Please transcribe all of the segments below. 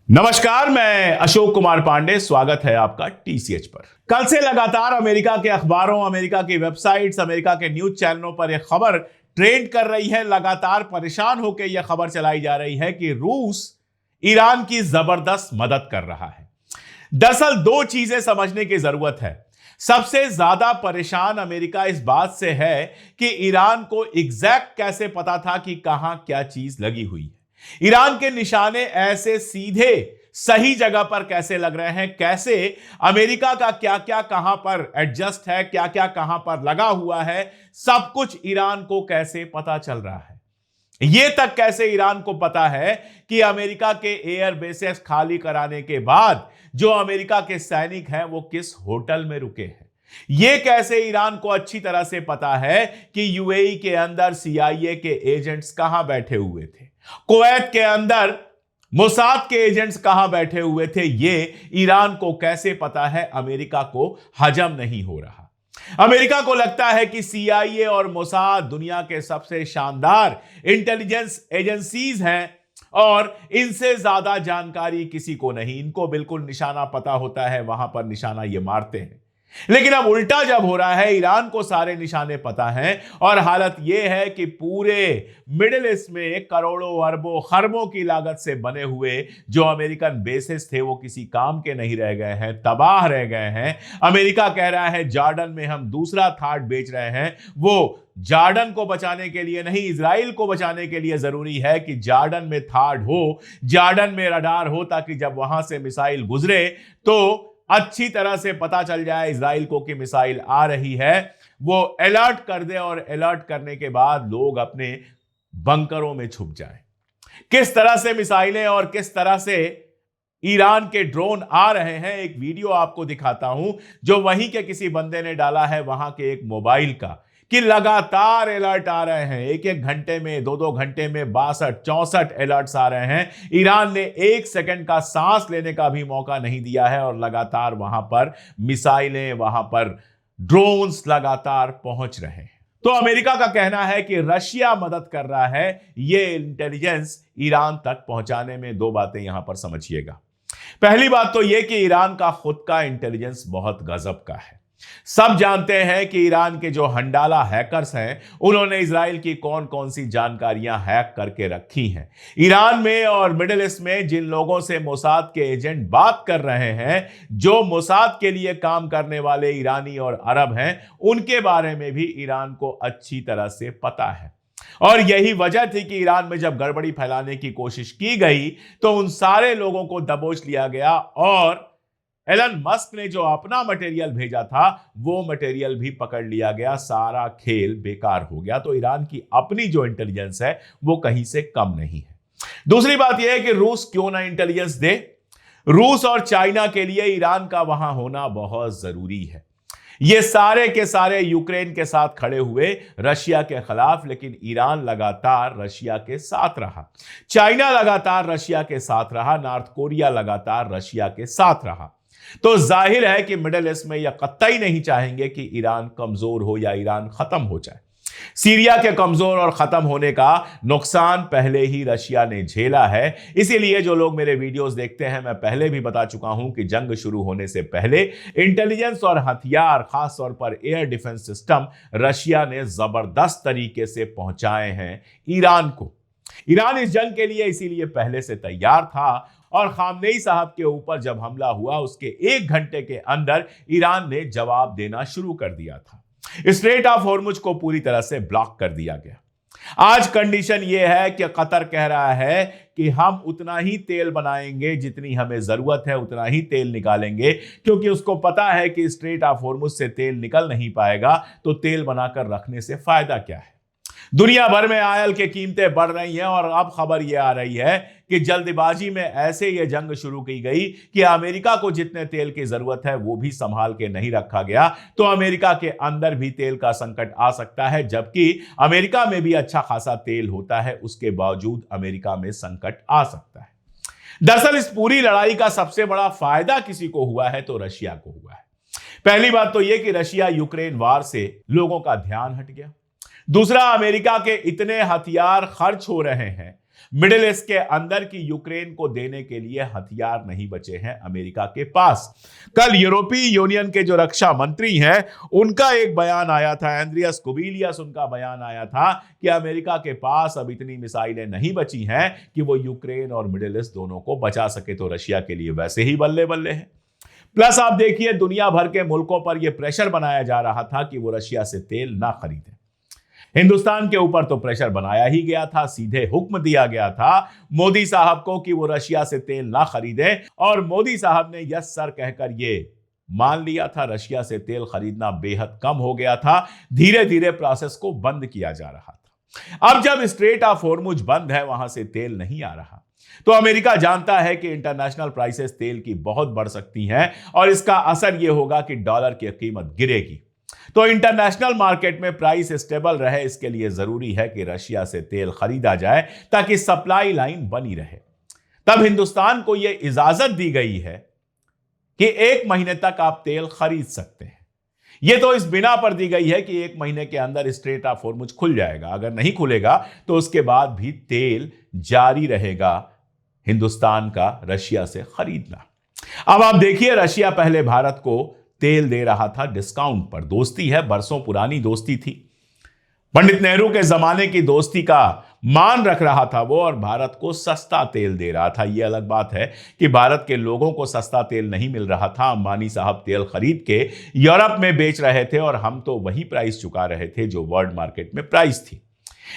नमस्कार, मैं अशोक कुमार पांडे। स्वागत है आपका टीसीएच पर। कल से लगातार अमेरिका के अखबारों, अमेरिका की वेबसाइट्स, अमेरिका के न्यूज चैनलों पर यह खबर ट्रेंड कर रही है। लगातार परेशान होकर यह खबर चलाई जा रही है कि रूस ईरान की जबरदस्त मदद कर रहा है। दरअसल दो चीजें समझने की जरूरत है। सबसे ज्यादा परेशान अमेरिका इस बात से है कि ईरान को एग्जैक्ट कैसे पता था कि कहां क्या चीज लगी हुई है। ईरान के निशाने ऐसे सीधे सही जगह पर कैसे लग रहे हैं, कैसे अमेरिका का क्या क्या कहां पर एडजस्ट है, क्या क्या कहां पर लगा हुआ है, सब कुछ ईरान को कैसे पता चल रहा है। यह तक कैसे ईरान को पता है कि अमेरिका के एयर बेसेस खाली कराने के बाद जो अमेरिका के सैनिक हैं वो किस होटल में रुके हैं। यह कैसे ईरान को अच्छी तरह से पता है कि यूएई के अंदर सीआईए के एजेंट्स कहां बैठे हुए थे, कुवैत के अंदर मोसाद के एजेंट्स कहां बैठे हुए थे। यह ईरान को कैसे पता है, अमेरिका को हजम नहीं हो रहा। अमेरिका को लगता है कि सीआईए और मोसाद दुनिया के सबसे शानदार इंटेलिजेंस एजेंसीज हैं और इनसे ज्यादा जानकारी किसी को नहीं। इनको बिल्कुल निशाना पता होता है, वहां पर निशाना ये मारते हैं। लेकिन अब उल्टा जब हो रहा है, ईरान को सारे निशाने पता हैं और हालत यह है कि पूरे मिडिल ईस्ट में करोड़ों अरबों खरबों की लागत से बने हुए जो अमेरिकन बेसेस थे वो किसी काम के नहीं रह गए हैं, तबाह रह गए हैं। अमेरिका कह रहा है जॉर्डन में हम दूसरा थार्ड बेच रहे हैं। वो जॉर्डन को बचाने के लिए नहीं, इजराइल को बचाने के लिए जरूरी है कि जॉर्डन में थार्ड हो, जॉर्डन में रडार हो, ताकि जब वहां से मिसाइल गुजरे तो अच्छी तरह से पता चल जाए इजराइल को कि मिसाइल आ रही है, वो अलर्ट कर दे और अलर्ट करने के बाद लोग अपने बंकरों में छुप जाएं। किस तरह से मिसाइलें और किस तरह से ईरान के ड्रोन आ रहे हैं, एक वीडियो आपको दिखाता हूं जो वहीं के किसी बंदे ने डाला है, वहां के एक मोबाइल का, कि लगातार अलर्ट आ रहे हैं। एक एक घंटे में, दो दो घंटे में 62-64 अलर्ट्स आ रहे हैं। ईरान ने एक सेकंड का सांस लेने का भी मौका नहीं दिया है और लगातार वहां पर मिसाइलें, वहां पर ड्रोन्स लगातार पहुंच रहे हैं। तो अमेरिका का कहना है कि रशिया मदद कर रहा है ये इंटेलिजेंस ईरान तक पहुंचाने में। दो बातें यहां पर समझिएगा। पहली बात तो यह कि ईरान का खुद का इंटेलिजेंस बहुत गजब का है। सब जानते हैं कि ईरान के जो हंडाला हैकर्स हैं उन्होंने इजराइल की कौन कौन सी जानकारियां हैक करके रखी हैं। ईरान में और मिडिल ईस्ट में जिन लोगों से मोसाद के एजेंट बात कर रहे हैं, जो मोसाद के लिए काम करने वाले ईरानी और अरब हैं, उनके बारे में भी ईरान को अच्छी तरह से पता है। और यही वजह थी कि ईरान में जब गड़बड़ी फैलाने की कोशिश की गई तो उन सारे लोगों को दबोच लिया गया और एलन मस्क ने जो अपना मटेरियल भेजा था वो मटेरियल भी पकड़ लिया गया। सारा खेल बेकार हो गया। तो ईरान की अपनी जो इंटेलिजेंस है वो कहीं से कम नहीं है। दूसरी बात यह है कि रूस क्यों ना इंटेलिजेंस दे। रूस और चाइना के लिए ईरान का वहां होना बहुत जरूरी है। ये सारे के सारे यूक्रेन के साथ खड़े हुए रशिया के खिलाफ, लेकिन ईरान लगातार रशिया के साथ रहा, चाइना लगातार रशिया के साथ रहा, नॉर्थ कोरिया लगातार रशिया के साथ रहा। तो जाहिर है कि मिडिल ईस्ट में यह कतई नहीं चाहेंगे कि ईरान कमजोर हो या ईरान खत्म हो जाए। सीरिया के कमजोर और खत्म होने का नुकसान पहले ही रशिया ने झेला है। इसीलिए जो लोग मेरे वीडियोस देखते हैं, मैं पहले भी बता चुका हूं कि जंग शुरू होने से पहले इंटेलिजेंस और हथियार, खास तौर पर एयर डिफेंस सिस्टम, रशिया ने जबरदस्त तरीके से पहुंचाए हैं ईरान को। ईरान इस जंग के लिए इसीलिए पहले से तैयार था और खामनेई साहब के ऊपर जब हमला हुआ उसके एक घंटे के अंदर ईरान ने जवाब देना शुरू कर दिया था। स्ट्रेट ऑफ हॉर्मुज को पूरी तरह से ब्लॉक कर दिया गया। आज कंडीशन यह है कि कतर कह रहा है कि हम उतना ही तेल बनाएंगे जितनी हमें जरूरत है, उतना ही तेल निकालेंगे, क्योंकि उसको पता है कि स्ट्रेट ऑफ हॉर्मुज से तेल निकल नहीं पाएगा तो तेल बनाकर रखने से फायदा क्या है। दुनिया भर में आयल की कीमतें बढ़ रही हैं और अब खबर यह आ रही है कि जल्दबाजी में ऐसे यह जंग शुरू की गई कि अमेरिका को जितने तेल की जरूरत है वो भी संभाल के नहीं रखा गया। तो अमेरिका के अंदर भी तेल का संकट आ सकता है, जबकि अमेरिका में भी अच्छा खासा तेल होता है, उसके बावजूद अमेरिका में संकट आ सकता है। दरअसल इस पूरी लड़ाई का सबसे बड़ा फायदा किसी को हुआ है तो रशिया को हुआ है। पहली बात तो यह कि रशिया यूक्रेन वार से लोगों का ध्यान हट गया। दूसरा, अमेरिका के इतने हथियार खर्च हो रहे हैं, मिडिल ईस्ट के अंदर की यूक्रेन को देने के लिए हथियार नहीं बचे हैं अमेरिका के पास। कल यूरोपीय यूनियन के जो रक्षा मंत्री हैं उनका एक बयान आया था, एंड्रियास कुबिलियस, उनका बयान आया था कि अमेरिका के पास अब इतनी मिसाइलें नहीं बची हैं कि वो यूक्रेन और मिडिल ईस्ट दोनों को बचा सके। तो रशिया के लिए वैसे ही बल्ले बल्ले है। प्लस आप देखिए, दुनिया भर के मुल्कों पर यह प्रेशर बनाया जा रहा था कि वो रशिया से तेल ना खरीदें। हिंदुस्तान के ऊपर तो प्रेशर बनाया ही गया था, सीधे हुक्म दिया गया था मोदी साहब को कि वो रशिया से तेल ना खरीदें, और मोदी साहब ने यस सर कहकर ये मान लिया था। रशिया से तेल खरीदना बेहद कम हो गया था, धीरे धीरे प्रोसेस को बंद किया जा रहा था। अब जब स्ट्रेट ऑफ हॉर्मुज बंद है, वहां से तेल नहीं आ रहा, तो अमेरिका जानता है कि इंटरनेशनल प्राइसेस तेल की बहुत बढ़ सकती हैं और इसका असर यह होगा कि डॉलर की कीमत गिरेगी। तो इंटरनेशनल मार्केट में प्राइस स्टेबल रहे, इसके लिए जरूरी है कि रशिया से तेल खरीदा जाए ताकि सप्लाई लाइन बनी रहे। तब हिंदुस्तान को यह इजाजत दी गई है कि 1 महीने तक आप तेल खरीद सकते हैं। यह तो इस बिना पर दी गई है कि 1 महीने के अंदर स्ट्रेट ऑफ हॉर्मुज खुल जाएगा। अगर नहीं खुलेगा तो उसके बाद भी तेल जारी रहेगा हिंदुस्तान का रशिया से खरीदना। अब आप देखिए, रशिया पहले भारत को तेल दे रहा था डिस्काउंट पर। दोस्ती है, बरसों पुरानी दोस्ती थी, पंडित नेहरू के जमाने की दोस्ती का मान रख रहा था वो, और भारत को सस्ता तेल दे रहा था। यह अलग बात है कि भारत के लोगों को सस्ता तेल नहीं मिल रहा था। अंबानी साहब तेल खरीद के यूरोप में बेच रहे थे और हम तो वही प्राइस चुका रहे थे जो वर्ल्ड मार्केट में प्राइस थी।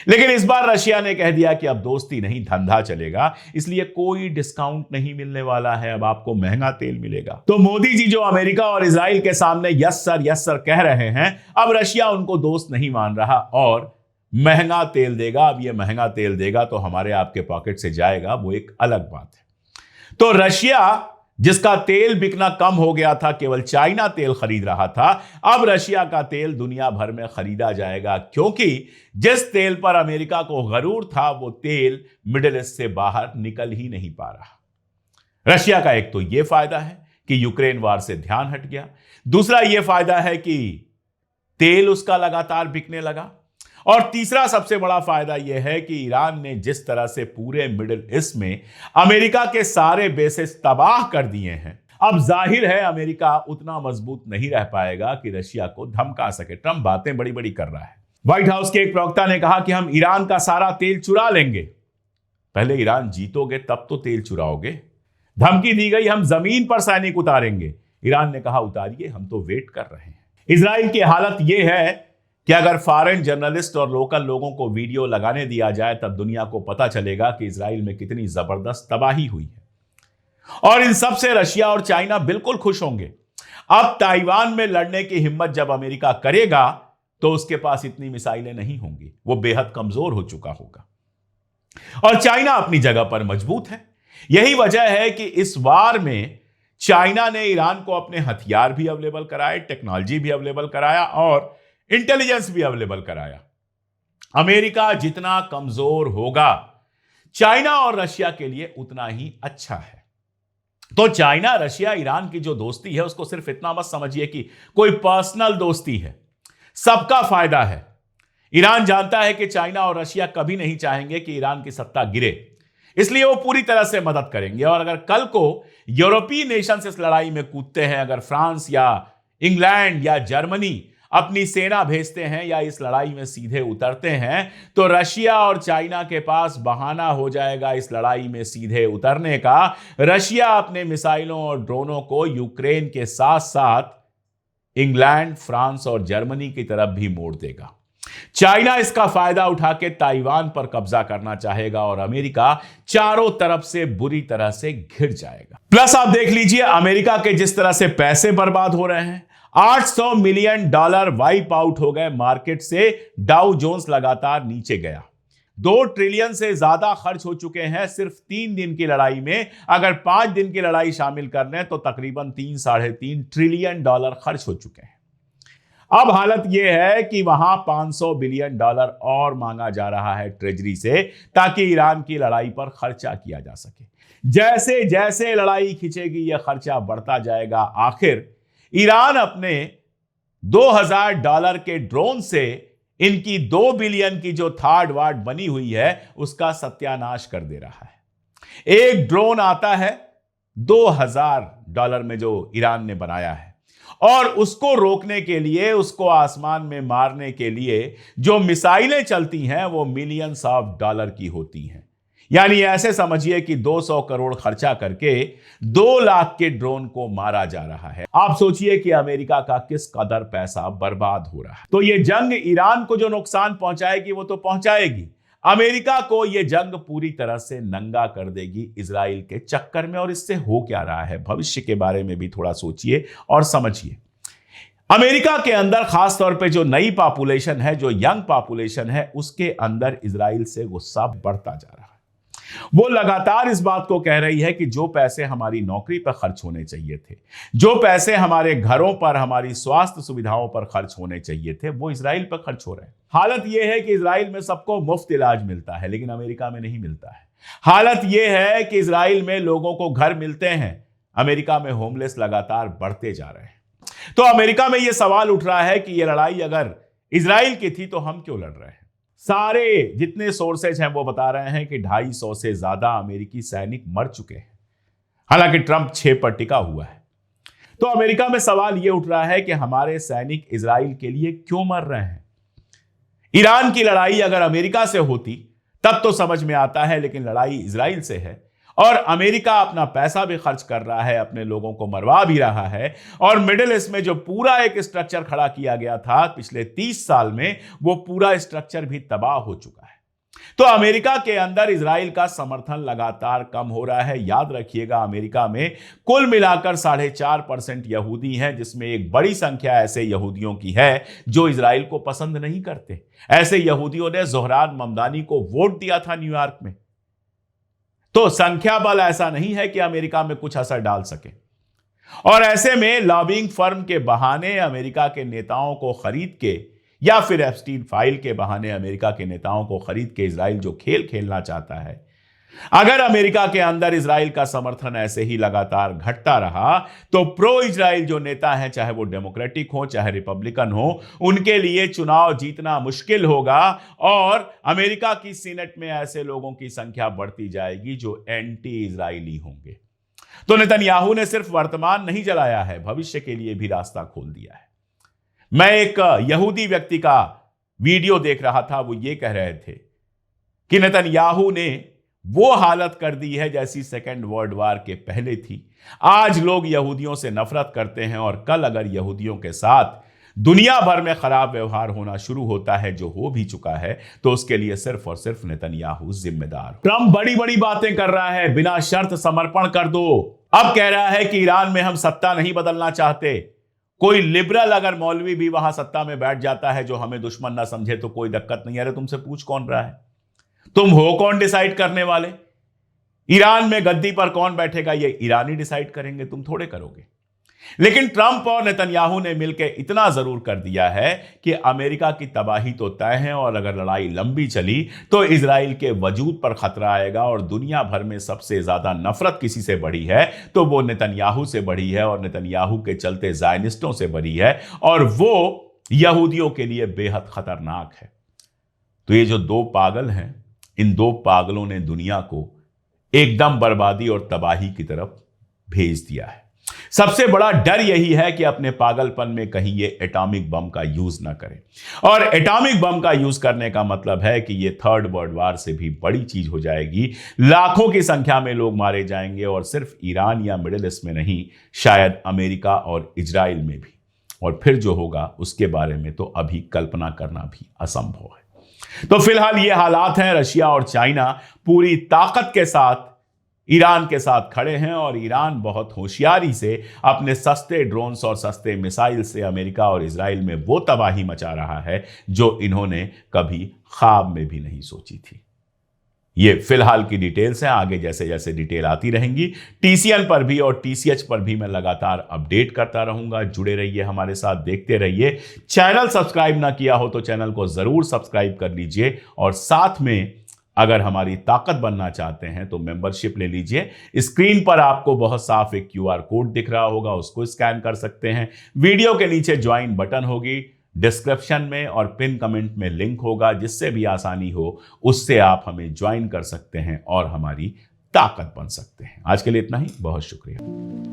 लेकिन इस बार रशिया ने कह दिया कि अब दोस्ती नहीं, धंधा चलेगा, इसलिए कोई डिस्काउंट नहीं मिलने वाला है, अब आपको महंगा तेल मिलेगा। तो मोदी जी जो अमेरिका और इजराइल के सामने यस सर कह रहे हैं, अब रशिया उनको दोस्त नहीं मान रहा और महंगा तेल देगा। अब ये महंगा तेल देगा तो हमारे आपके पॉकेट से जाएगा, वो एक अलग बात है। तो रशिया जिसका तेल बिकना कम हो गया था, केवल चाइना तेल खरीद रहा था, अब रशिया का तेल दुनिया भर में खरीदा जाएगा, क्योंकि जिस तेल पर अमेरिका को गरूर था वो तेल मिडिल ईस्ट से बाहर निकल ही नहीं पा रहा। रशिया का एक तो यह फायदा है कि यूक्रेन वार से ध्यान हट गया, दूसरा यह फायदा है कि तेल उसका लगातार बिकने लगा, और तीसरा सबसे बड़ा फायदा यह है कि ईरान ने जिस तरह से पूरे मिडिल ईस्ट में अमेरिका के सारे बेसेस तबाह कर दिए हैं, अब जाहिर है अमेरिका उतना मजबूत नहीं रह पाएगा कि रशिया को धमका सके। ट्रंप बातें बड़ी बड़ी कर रहा है। व्हाइट हाउस के एक प्रवक्ता ने कहा कि हम ईरान का सारा तेल चुरा लेंगे। पहले ईरान जीतोगे तब तो तेल चुराओगे। धमकी दी गई हम जमीन पर सैनिक उतारेंगे। ईरान ने कहा उतारिए, हम तो वेट कर रहे हैं। इजराइल की हालत यह है कि अगर फॉरेन जर्नलिस्ट और लोकल लोगों को वीडियो लगाने दिया जाए तब दुनिया को पता चलेगा कि इजराइल में कितनी जबरदस्त तबाही हुई है। और इन सब से रशिया और चाइना बिल्कुल खुश होंगे। अब ताइवान में लड़ने की हिम्मत जब अमेरिका करेगा तो उसके पास इतनी मिसाइलें नहीं होंगी, वो बेहद कमजोर हो चुका होगा। और चाइना अपनी जगह पर मजबूत है। यही वजह है कि इस वार में चाइना ने ईरान को अपने हथियार भी अवेलेबल कराए, टेक्नोलॉजी भी अवेलेबल कराया और इंटेलिजेंस भी अवेलेबल कराया। अमेरिका जितना कमजोर होगा, चाइना और रशिया के लिए उतना ही अच्छा है। तो चाइना, रशिया, ईरान की जो दोस्ती है उसको सिर्फ इतना मत समझिए कि कोई पर्सनल दोस्ती है, सबका फायदा है। ईरान जानता है कि चाइना और रशिया कभी नहीं चाहेंगे कि ईरान की सत्ता गिरे, इसलिए वो पूरी तरह से मदद करेंगे। और अगर कल को यूरोपीय नेशंस इस लड़ाई में कूदते हैं, अगर फ्रांस या इंग्लैंड या जर्मनी अपनी सेना भेजते हैं या इस लड़ाई में सीधे उतरते हैं, तो रशिया और चाइना के पास बहाना हो जाएगा इस लड़ाई में सीधे उतरने का। रशिया अपने मिसाइलों और ड्रोनों को यूक्रेन के साथ साथ इंग्लैंड, फ्रांस और जर्मनी की तरफ भी मोड़ देगा। चाइना इसका फायदा उठा के ताइवान पर कब्जा करना चाहेगा और अमेरिका चारों तरफ से बुरी तरह से घिर जाएगा। प्लस आप देख लीजिए अमेरिका के जिस तरह से पैसे बर्बाद हो रहे हैं, $800 मिलियन वाइप आउट हो गए मार्केट से। डाउ जोन्स लगातार नीचे गया। 2 ट्रिलियन से ज्यादा खर्च हो चुके हैं सिर्फ 3 दिन की लड़ाई में। अगर 5 दिन की लड़ाई शामिल कर लें तो तकरीबन 3-3.5 ट्रिलियन डॉलर खर्च हो चुके हैं। अब हालत यह है कि वहां $500 बिलियन और मांगा जा रहा है ट्रेजरी से, ताकि ईरान की लड़ाई पर खर्चा किया जा सके। जैसे जैसे लड़ाई खिंचेगी यह खर्चा बढ़ता जाएगा। आखिर ईरान अपने $2000 के ड्रोन से इनकी 2 बिलियन की जो थर्ड वार्ड बनी हुई है उसका सत्यानाश कर दे रहा है। एक ड्रोन आता है $2000 में जो ईरान ने बनाया है, और उसको रोकने के लिए, उसको आसमान में मारने के लिए जो मिसाइलें चलती हैं वो मिलियंस ऑफ डॉलर की होती हैं। यानी ऐसे समझिए कि 200 करोड़ खर्चा करके 2 लाख के ड्रोन को मारा जा रहा है। आप सोचिए कि अमेरिका का किस कदर पैसा बर्बाद हो रहा है। तो ये जंग ईरान को जो नुकसान पहुंचाएगी वो तो पहुंचाएगी, अमेरिका को यह जंग पूरी तरह से नंगा कर देगी इजराइल के चक्कर में। और इससे हो क्या रहा है, भविष्य के बारे में भी थोड़ा सोचिए और समझिए। अमेरिका के अंदर खासतौर पे जो नई पॉपुलेशन है, जो यंग पॉपुलेशन है, उसके अंदर इजराइल से गुस्सा बढ़ता जा रहा है। वो लगातार इस बात को कह रही है कि जो पैसे हमारी नौकरी पर खर्च होने चाहिए थे, जो पैसे हमारे घरों पर, हमारी स्वास्थ्य सुविधाओं पर खर्च होने चाहिए थे, वो इजराइल पर खर्च हो रहे हैं। हालत यह है कि इजराइल में सबको मुफ्त इलाज मिलता है, लेकिन अमेरिका में नहीं मिलता है। हालत यह है कि इजराइल में लोगों को घर मिलते हैं, अमेरिका में होमलेस लगातार बढ़ते जा रहे हैं। तो अमेरिका में यह सवाल उठ रहा है कि यह लड़ाई अगर इजराइल की थी तो हम क्यों लड़ रहे हैं। सारे जितने सोर्सेज हैं वो बता रहे हैं कि 250 से ज्यादा अमेरिकी सैनिक मर चुके हैं, हालांकि ट्रंप 6 पर टिका हुआ है। तो अमेरिका में सवाल यह उठ रहा है कि हमारे सैनिक इजराइल के लिए क्यों मर रहे हैं। ईरान की लड़ाई अगर अमेरिका से होती तब तो समझ में आता है, लेकिन लड़ाई इजराइल से है और अमेरिका अपना पैसा भी खर्च कर रहा है, अपने लोगों को मरवा भी रहा है। और मिडिल ईस्ट में जो पूरा एक स्ट्रक्चर खड़ा किया गया था पिछले 30 साल में, वो पूरा स्ट्रक्चर भी तबाह हो चुका है। तो अमेरिका के अंदर इजराइल का समर्थन लगातार कम हो रहा है। याद रखिएगा, अमेरिका में कुल मिलाकर 4.5% यहूदी हैं, जिसमें एक बड़ी संख्या ऐसे यहूदियों की है जो इजराइल को पसंद नहीं करते। ऐसे यहूदियों ने जोहरान ममदानी को वोट दिया था न्यूयॉर्क में। तो संख्या बल ऐसा नहीं है कि अमेरिका में कुछ असर डाल सके। और ऐसे में लॉबिंग फर्म के बहाने अमेरिका के नेताओं को खरीद के, या फिर एप्स्टीन फाइल के बहाने अमेरिका के नेताओं को खरीद के इजराइल जो खेल खेलना चाहता है, अगर अमेरिका के अंदर इजराइल का समर्थन ऐसे ही लगातार घटता रहा तो प्रो इजराइल जो नेता हैं, चाहे वो डेमोक्रेटिक हो चाहे रिपब्लिकन हो, उनके लिए चुनाव जीतना मुश्किल होगा। और अमेरिका की सीनेट में ऐसे लोगों की संख्या बढ़ती जाएगी जो एंटी इजराइली होंगे। तो नेतन्याहू ने सिर्फ वर्तमान नहीं जलाया है, भविष्य के लिए भी रास्ता खोल दिया है। मैं एक यहूदी व्यक्ति का वीडियो देख रहा था, वो ये कह रहे थे कि नेतन्याहू ने वो हालत कर दी है जैसी सेकेंड वर्ल्ड वॉर के पहले थी। आज लोग यहूदियों से नफरत करते हैं और कल अगर यहूदियों के साथ दुनिया भर में खराब व्यवहार होना शुरू होता है, जो हो भी चुका है, तो उसके लिए सिर्फ और सिर्फ नेतन्याहू जिम्मेदार। ट्रंप बड़ी बड़ी बातें कर रहा है, बिना शर्त समर्पण कर दो। अब कह रहा है कि ईरान में हम सत्ता नहीं बदलना चाहते। कोई लिबरल अगर मौलवी भी वहां सत्ता में बैठ जाता है जो हमें दुश्मन ना समझे तो कोई दिक्कत नहीं। अरे तुमसे पूछ कौन रहा है? तुम हो कौन डिसाइड करने वाले? ईरान में गद्दी पर कौन बैठेगा ये ईरानी डिसाइड करेंगे, तुम थोड़े करोगे। लेकिन ट्रंप और नेतन्याहू ने मिलकर इतना जरूर कर दिया है कि अमेरिका की तबाही तो तय है, और अगर लड़ाई लंबी चली तो इजराइल के वजूद पर खतरा आएगा। और दुनिया भर में सबसे ज्यादा नफरत किसी से बढ़ी है तो वो नेतन्याहू से बढ़ी है, और नेतन्याहू के चलते ज़ायनिस्टों से बढ़ी है, और वो यहूदियों के लिए बेहद खतरनाक है। तो ये जो 2 पागल हैं, इन 2 पागलों ने दुनिया को एकदम बर्बादी और तबाही की तरफ भेज दिया है। सबसे बड़ा डर यही है कि अपने पागलपन में कहीं ये एटॉमिक बम का यूज ना करें। और एटॉमिक बम का यूज करने का मतलब है कि ये थर्ड वर्ल्ड वॉर से भी बड़ी चीज हो जाएगी। लाखों की संख्या में लोग मारे जाएंगे, और सिर्फ ईरान या मिडिल ईस्ट में नहीं, शायद अमेरिका और इजराइल में भी। और फिर जो होगा उसके बारे में तो अभी कल्पना करना भी असंभव है। तो फिलहाल ये हालात हैं। रशिया और चाइना पूरी ताकत के साथ ईरान के साथ खड़े हैं, और ईरान बहुत होशियारी से अपने सस्ते ड्रोन्स और सस्ते मिसाइल से अमेरिका और इजराइल में वो तबाही मचा रहा है जो इन्होंने कभी ख्वाब में भी नहीं सोची थी। ये फिलहाल की डिटेल्स हैं, आगे जैसे जैसे डिटेल आती रहेंगी टीसीएन पर भी और टीसीएच पर भी मैं लगातार अपडेट करता रहूंगा। जुड़े रहिए हमारे साथ, देखते रहिए। चैनल सब्सक्राइब ना किया हो तो चैनल को जरूर सब्सक्राइब कर लीजिए, और साथ में अगर हमारी ताकत बनना चाहते हैं तो मेंबरशिप ले लीजिए। स्क्रीन पर आपको बहुत साफ एक क्यूआर कोड दिख रहा होगा, उसको स्कैन कर सकते हैं। वीडियो के नीचे ज्वाइन बटन होगी, डिस्क्रिप्शन में और पिन कमेंट में लिंक होगा, जिससे भी आसानी हो उससे आप हमें ज्वाइन कर सकते हैं और हमारी ताकत बन सकते हैं। आज के लिए इतना ही, बहुत शुक्रिया।